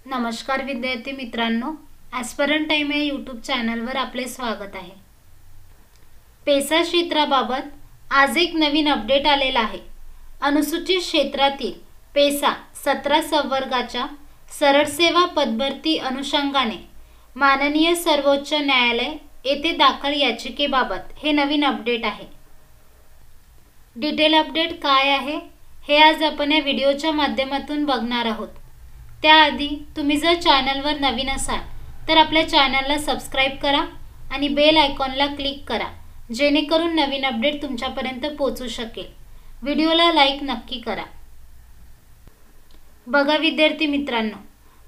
नमस्कार विद्यार्थी मित्रांनो, ॲस्पिरंट टाइम या यूट्यूब चॅनलवर आपले स्वागत आहे। पेसा क्षेत्राबाबत आज एक नवीन अपडेट आलेला आहे। अनुसूचित क्षेत्रातील पेसा 17 संवर्गाच्या सरळ सेवा पदभरती अनुषंगाने माननीय सर्वोच्च न्यायालय येथे दाखल याचिकेबाबत हे नवीन अपडेट आहे। डिटेल अपडेट काय आहे हे आज आपण या व्हिडिओच्या माध्यमातून बघणार आहोत। त्याआधी तुम्ही जर चॅनलवर नवीन असाल तर आपल्या चॅनलला सबस्क्राइब करा आणि बेल आयकॉनला क्लिक करा, जेणेकरून नवीन अपडेट तुमच्यापर्यंत पोहोचू शकेल। व्हिडिओला लाईक नक्की करा। बघा विद्यार्थी मित्रांनो,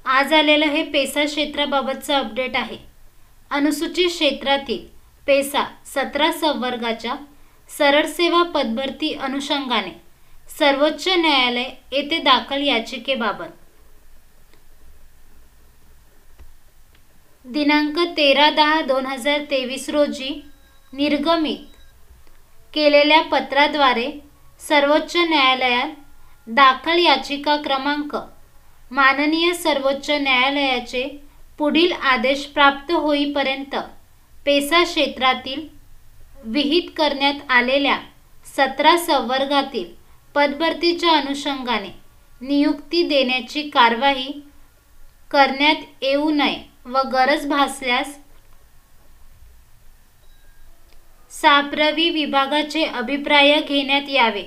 आज आलेलं हे पेसा क्षेत्राबाबतचं अपडेट आहे। अनुसूचित क्षेत्रातील पेसा 17 संवर्गाच्या सरळ सेवा पदभरती अनुषंगाने सर्वोच्च न्यायालय येथे दाखल याचिकेबाबत दिनांक 13/10/2023 रोजी निर्गमित केलेल्या पत्राद्वारे सर्वोच्च न्यायालयात दाखल याचिका क्रमांक माननीय सर्वोच्च न्यायालयाचे पुढील आदेश प्राप्त होईपर्यंत पेसा क्षेत्रातील विहित करण्यात आलेल्या 17 संवर्गातील पदभरतीच्या अनुषंगाने नियुक्ती देण्याची कारवाई करण्यात येऊ नये व गरज भासल्यास साप्रवी विभागाचे अभिप्राय घेण्यात यावे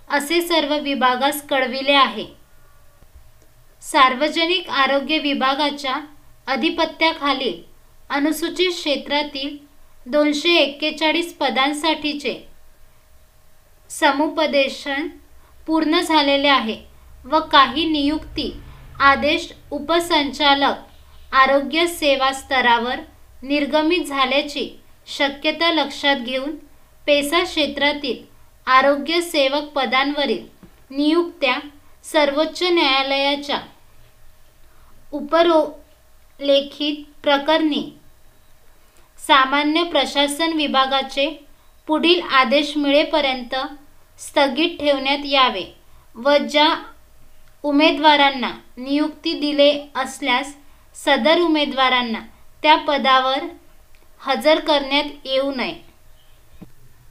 असे सर्व विभागास कळविले आहे। सार्वजनिक आरोग्य विभागाच्या अधिपत्याखालील अनुसूचित क्षेत्रातील 241 पदांसाठीचे समुपदेशन पूर्ण झालेले आहे व काही नियुक्ती आदेश उपसंचालक आरोग्य सेवा स्तरावर निर्गमित झाल्याची शक्यता लक्षात घेऊन पेसा क्षेत्रातील आरोग्य सेवक पदांवरील नियुक्त्या सर्वोच्च न्यायालयाच्या उपरोल्लेखित प्रकरणी सामान्य प्रशासन विभागाचे पुढील आदेश मिळेपर्यंत स्थगित ठेवण्यात यावे व ज्या उमेदवारांना नियुक्ती दिले असल्यास सदर उमेदवारांना त्या पदावर हजर करण्यात येऊ नये।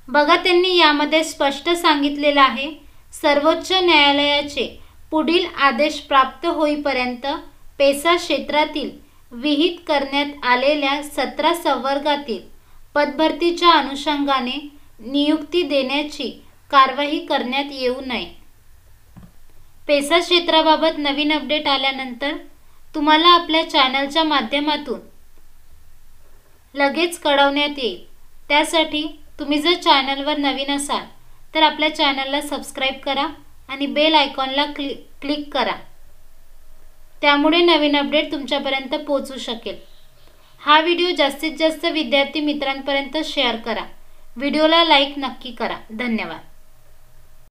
बघा, त्यांनी यामध्ये स्पष्ट सांगितलेलं आहे, सर्वोच्च न्यायालयाचे पुढील आदेश प्राप्त होईपर्यंत पेसा क्षेत्रातील विहित करण्यात आलेल्या 17 संवर्गातील पदभरतीच्या अनुषंगाने नियुक्ती देण्याची कारवाई करण्यात येऊ नये। पेसा क्षेत्राबाबत नवीन अपडेट आल्यानंतर तुम्हाला आपल्या चॅनलच्या माध्यमातून लगेच कळवण्यात येईल। त्यासाठी तुम्ही जर चॅनलवर नवीन असाल तर आपल्या चॅनलला सबस्क्राइब करा आणि बेल आयकॉनला क्लिक करा, त्यामुळे नवीन अपडेट तुमच्यापर्यंत पोहोचू शकेल। हा व्हिडिओ जास्तीत जास्त विद्यार्थी मित्रांपर्यंत शेअर करा। व्हिडिओला लाईक नक्की करा। धन्यवाद।